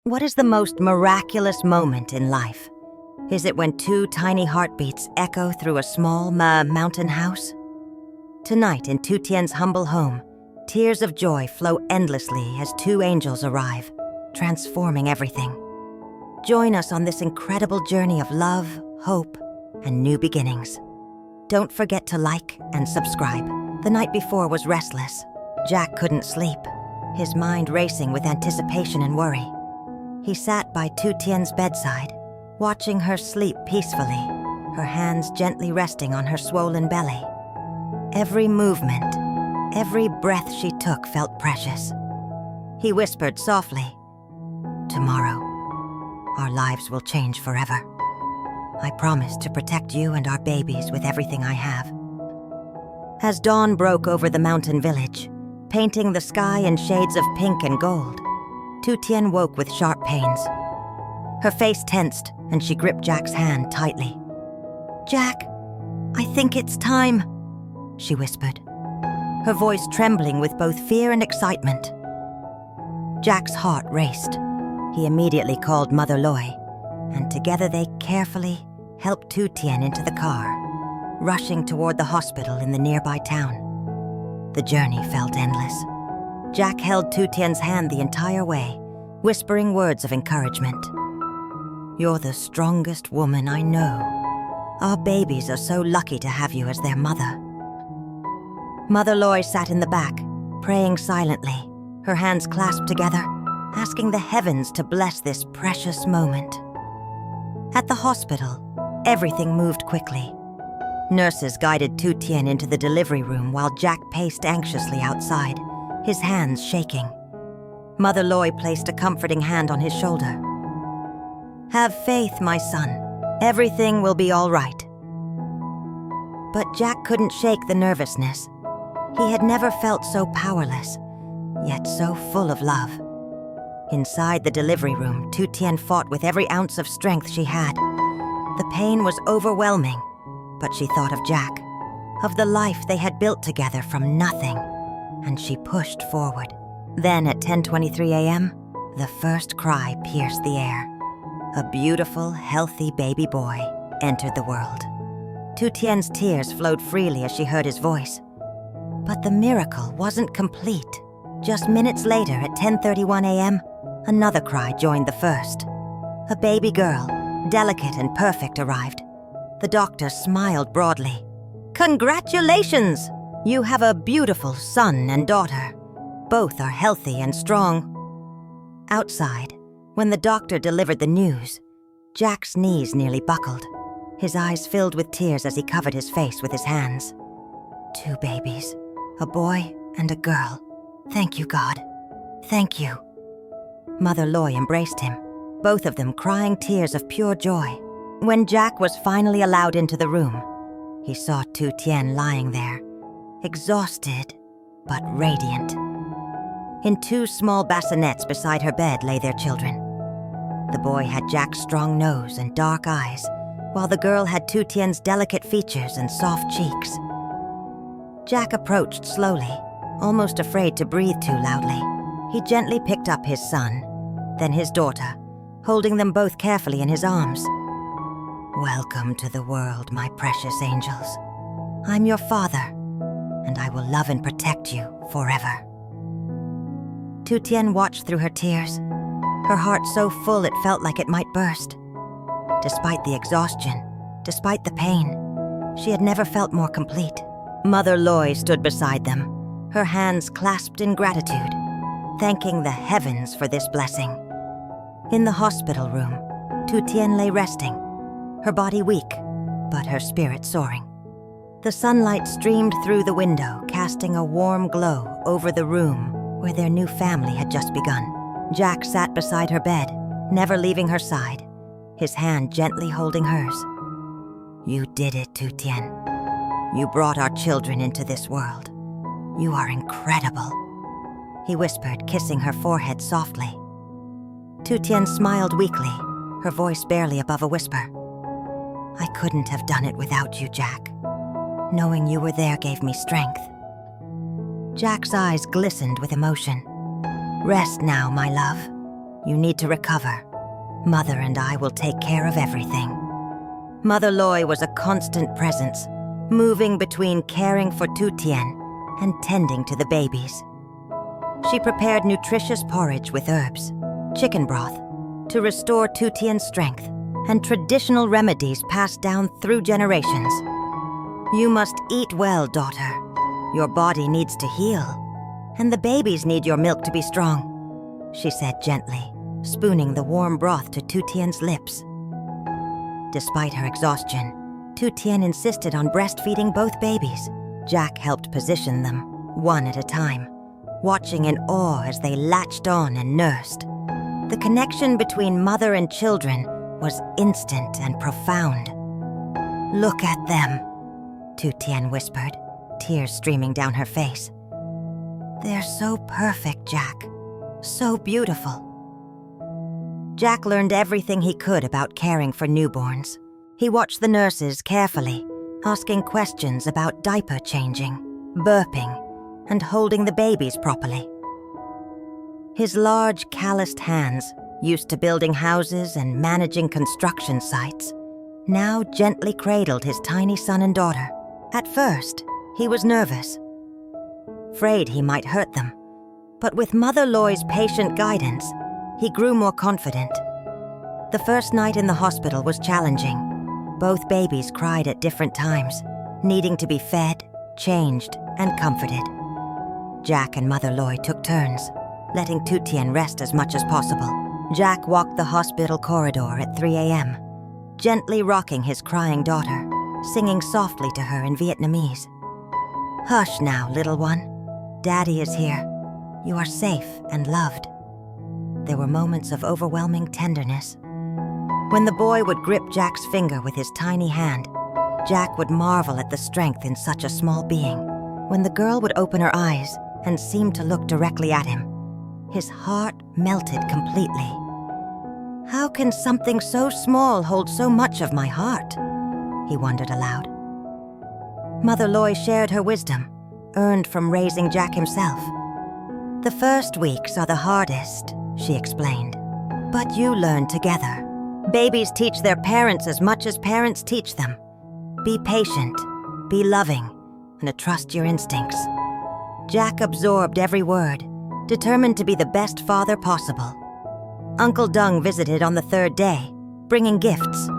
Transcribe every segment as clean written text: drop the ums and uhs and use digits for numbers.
What is the most miraculous moment in life? Is it when two tiny heartbeats echo through a small mountain house? Tonight in Tien's humble home, tears of joy flow endlessly as two angels arrive, transforming everything. Join us on this incredible journey of love, hope, and new beginnings. Don't forget to like and subscribe. The night before was restless. Jack couldn't sleep, his mind racing with anticipation and worry. He sat by Tien's bedside, watching her sleep peacefully, her hands gently resting on her swollen belly. Every movement, every breath she took felt precious. He whispered softly, "Tomorrow, our lives will change forever. I promise to protect you and our babies with everything I have." As dawn broke over the mountain village, painting the sky in shades of pink and gold, Tien woke with sharp pains. Her face tensed, and she gripped Jack's hand tightly. "Jack, I think it's time," she whispered, her voice trembling with both fear and excitement. Jack's heart raced. He immediately called Mother Loy, and together they carefully helped Tien into the car, rushing toward the hospital in the nearby town. The journey felt endless. Jack held Tien's hand the entire way, whispering words of encouragement. "You're the strongest woman I know. Our babies are so lucky to have you as their mother." Mother Loy sat in the back, praying silently, her hands clasped together, asking the heavens to bless this precious moment. At the hospital, everything moved quickly. Nurses guided Tien into the delivery room while Jack paced anxiously outside, his hands shaking. Mother Loy placed a comforting hand on his shoulder. "Have faith, my son. Everything will be all right." But Jack couldn't shake the nervousness. He had never felt so powerless, yet so full of love. Inside the delivery room, Tien fought with every ounce of strength she had. The pain was overwhelming, but she thought of Jack, of the life they had built together from nothing, and she pushed forward. Then at 10:23 a.m., the first cry pierced the air. A beautiful, healthy baby boy entered the world. Tien's tears flowed freely as she heard his voice. But the miracle wasn't complete. Just minutes later at 10:31 a.m., another cry joined the first. A baby girl, delicate and perfect, arrived. The doctor smiled broadly. "Congratulations! You have a beautiful son and daughter. Both are healthy and strong." Outside, when the doctor delivered the news, Jack's knees nearly buckled. His eyes filled with tears as he covered his face with his hands. "Two babies, a boy and a girl. Thank you, God. Thank you." Mother Loy embraced him, both of them crying tears of pure joy. When Jack was finally allowed into the room, he saw Tien lying there, exhausted but radiant. In two small bassinets beside her bed lay their children. The boy had Jack's strong nose and dark eyes, while the girl had Tien's delicate features and soft cheeks. Jack approached slowly, almost afraid to breathe too loudly. He gently picked up his son, then his daughter, holding them both carefully in his arms. "Welcome to the world, my precious angels. I'm your father, and I will love and protect you forever." Tien watched through her tears, her heart so full it felt like it might burst. Despite the exhaustion, despite the pain, she had never felt more complete. Mother Loy stood beside them, her hands clasped in gratitude, thanking the heavens for this blessing. In the hospital room, Tien lay resting, her body weak, but her spirit soaring. The sunlight streamed through the window, casting a warm glow over the room where their new family had just begun. Jack sat beside her bed, never leaving her side, his hand gently holding hers. "You did it, Tien. You brought our children into this world. You are incredible," he whispered, kissing her forehead softly. Tien smiled weakly, her voice barely above a whisper. "I couldn't have done it without you, Jack. Knowing you were there gave me strength." Jack's eyes glistened with emotion. "Rest now, my love. You need to recover. Mother and I will take care of everything." Mother Loy was a constant presence, moving between caring for Tien and tending to the babies. She prepared nutritious porridge with herbs, chicken broth, to restore Tien's strength, and traditional remedies passed down through generations. "You must eat well, daughter. Your body needs to heal, and the babies need your milk to be strong," she said gently, spooning the warm broth to Tien's lips. Despite her exhaustion, Tien insisted on breastfeeding both babies. Jack helped position them, one at a time, watching in awe as they latched on and nursed. The connection between mother and children was instant and profound. "Look at them," Tien whispered, tears streaming down her face. "They're so perfect, Jack. So beautiful." Jack learned everything he could about caring for newborns. He watched the nurses carefully, asking questions about diaper changing, burping, and holding the babies properly. His large, calloused hands, used to building houses and managing construction sites, now gently cradled his tiny son and daughter. At first, he was nervous, afraid he might hurt them, but with Mother Loy's patient guidance, he grew more confident. The first night in the hospital was challenging. Both babies cried at different times, needing to be fed, changed, and comforted. Jack and Mother Loy took turns, letting Tien rest as much as possible. Jack walked the hospital corridor at 3 a.m., gently rocking his crying daughter, singing softly to her in Vietnamese. "Hush now, little one. Daddy is here. You are safe and loved." There were moments of overwhelming tenderness. When the boy would grip Jack's finger with his tiny hand, Jack would marvel at the strength in such a small being. When the girl would open her eyes and seem to look directly at him, his heart melted completely. "How can something so small hold so much of my heart?" he wondered aloud. Mother Loy shared her wisdom, earned from raising Jack himself. "The first weeks are the hardest," she explained, "but you learn together. Babies teach their parents as much as parents teach them. Be patient, be loving, and trust your instincts." Jack absorbed every word, determined to be the best father possible. Uncle Dung visited on the third day, bringing gifts,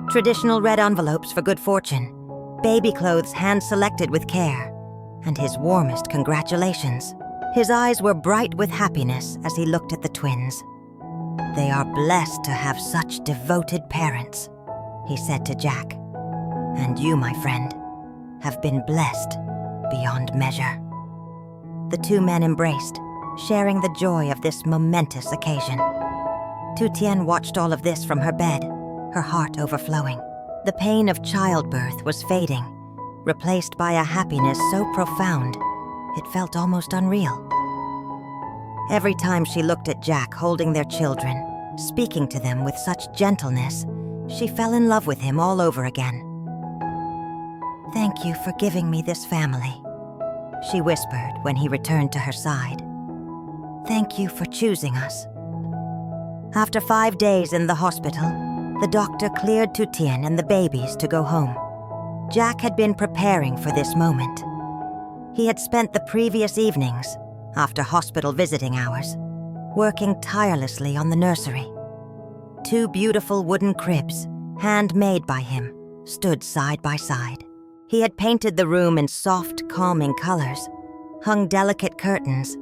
traditional red envelopes for good fortune, baby clothes hand-selected with care, and his warmest congratulations. His eyes were bright with happiness as he looked at the twins. "They are blessed to have such devoted parents," he said to Jack. "And you, my friend, have been blessed beyond measure." The two men embraced, sharing the joy of this momentous occasion. Tien watched all of this from her bed, her heart overflowing. The pain of childbirth was fading, replaced by a happiness so profound it felt almost unreal. Every time she looked at Jack holding their children, speaking to them with such gentleness, she fell in love with him all over again. "Thank you for giving me this family," she whispered when he returned to her side. "Thank you for choosing us." After 5 days in the hospital, the doctor cleared Tien and the babies to go home. Jack had been preparing for this moment. He had spent the previous evenings, after hospital visiting hours, working tirelessly on the nursery. 2 beautiful wooden cribs, handmade by him, stood side by side. He had painted the room in soft, calming colors, hung delicate curtains,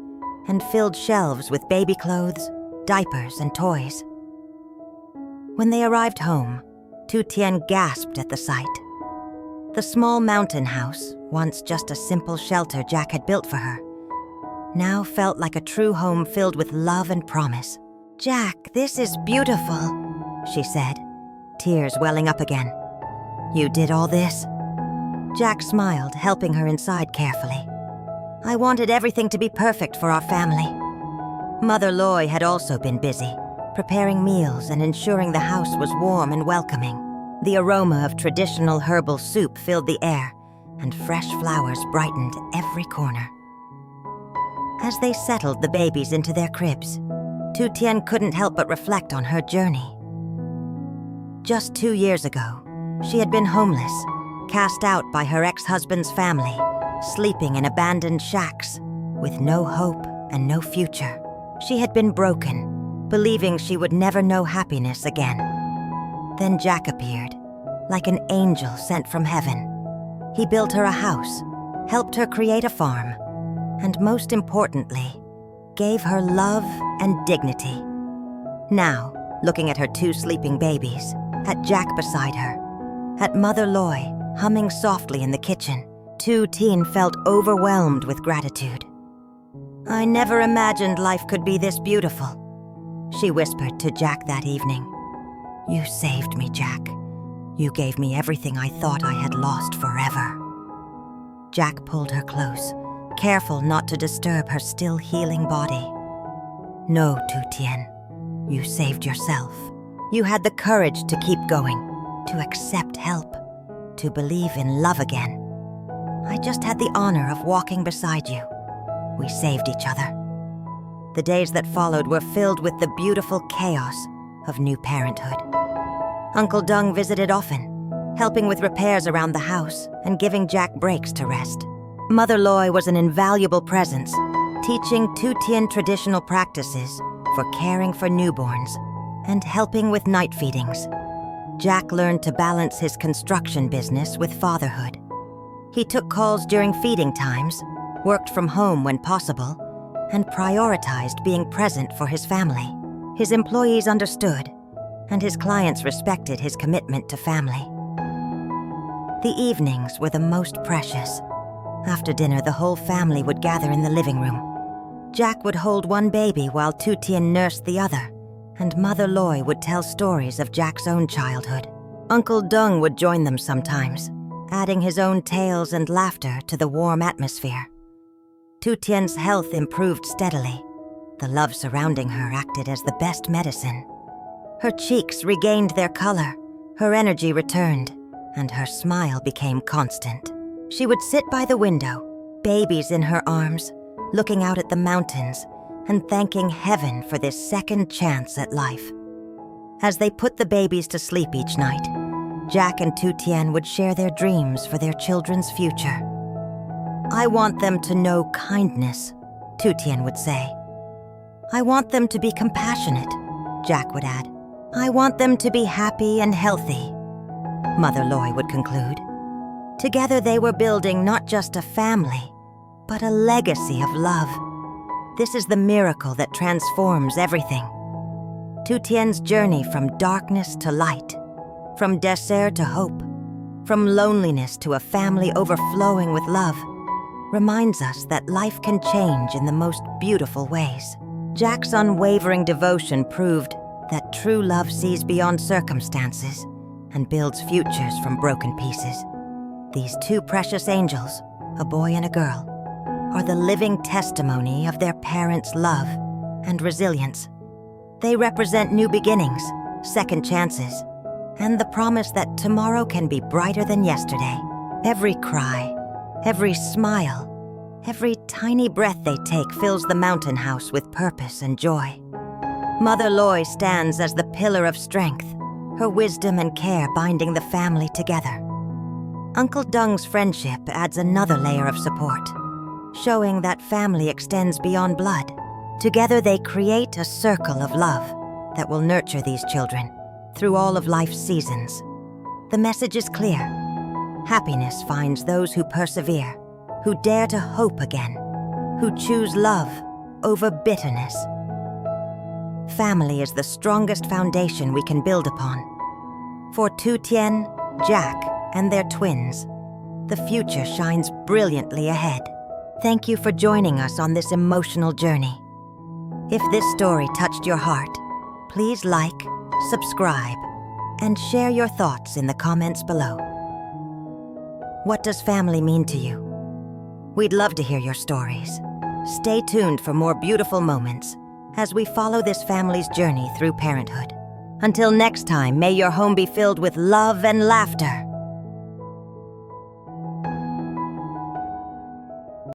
and filled shelves with baby clothes, diapers, and toys. When they arrived home, Tien gasped at the sight. The small mountain house, once just a simple shelter Jack had built for her, now felt like a true home filled with love and promise. "Jack, this is beautiful," she said, tears welling up again. "You did all this?" Jack smiled, helping her inside carefully. "I wanted everything to be perfect for our family." Mother Loy had also been busy, preparing meals and ensuring the house was warm and welcoming. The aroma of traditional herbal soup filled the air, and fresh flowers brightened every corner. As they settled the babies into their cribs, Tien couldn't help but reflect on her journey. Just 2 years ago, she had been homeless, cast out by her ex-husband's family, sleeping in abandoned shacks, with no hope and no future. She had been broken, believing she would never know happiness again. Then Jack appeared, like an angel sent from heaven. He built her a house, helped her create a farm, and most importantly, gave her love and dignity. Now, looking at her 2 sleeping babies, at Jack beside her, at Mother Loy humming softly in the kitchen, Tien felt overwhelmed with gratitude. "I never imagined life could be this beautiful," she whispered to Jack that evening. "You saved me, Jack. You gave me everything I thought I had lost forever." Jack pulled her close, careful not to disturb her still healing body. "No, Tien, you saved yourself. You had the courage to keep going, to accept help, to believe in love again. I just had the honor of walking beside you. We saved each other." The days that followed were filled with the beautiful chaos of new parenthood. Uncle Dung visited often, helping with repairs around the house and giving Jack breaks to rest. Mother Loy was an invaluable presence, teaching Tien traditional practices for caring for newborns and helping with night feedings. Jack learned to balance his construction business with fatherhood. He took calls during feeding times, worked from home when possible, and prioritized being present for his family. His employees understood, and his clients respected his commitment to family. The evenings were the most precious. After dinner, the whole family would gather in the living room. Jack would hold one baby while Tien nursed the other, and Mother Loy would tell stories of Jack's own childhood. Uncle Dung would join them sometimes, adding his own tales and laughter to the warm atmosphere. Tien's health improved steadily. The love surrounding her acted as the best medicine. Her cheeks regained their color, her energy returned, and her smile became constant. She would sit by the window, babies in her arms, looking out at the mountains and thanking heaven for this second chance at life. As they put the babies to sleep each night, Jack and Tien would share their dreams for their children's future. "I want them to know kindness," Tien would say. "I want them to be compassionate," Jack would add. "I want them to be happy and healthy," Mother Loy would conclude. Together they were building not just a family, but a legacy of love. This is the miracle that transforms everything. Tien's journey from darkness to light, from desert to hope, from loneliness to a family overflowing with love, reminds us that life can change in the most beautiful ways. Jack's unwavering devotion proved that true love sees beyond circumstances and builds futures from broken pieces. These 2 precious angels, a boy and a girl, are the living testimony of their parents' love and resilience. They represent new beginnings, second chances, and the promise that tomorrow can be brighter than yesterday. Every cry, every smile, every tiny breath they take fills the mountain house with purpose and joy. Mother Loy stands as the pillar of strength, her wisdom and care binding the family together. Uncle Dung's friendship adds another layer of support, showing that family extends beyond blood. Together they create a circle of love that will nurture these children through all of life's seasons. The message is clear. Happiness finds those who persevere, who dare to hope again, who choose love over bitterness. Family is the strongest foundation we can build upon. For Tien, Jack, and their twins, the future shines brilliantly ahead. Thank you for joining us on this emotional journey. If this story touched your heart, please like, subscribe, and share your thoughts in the comments below. What does family mean to you? We'd love to hear your stories. Stay tuned for more beautiful moments as we follow this family's journey through parenthood. Until next time, may your home be filled with love and laughter.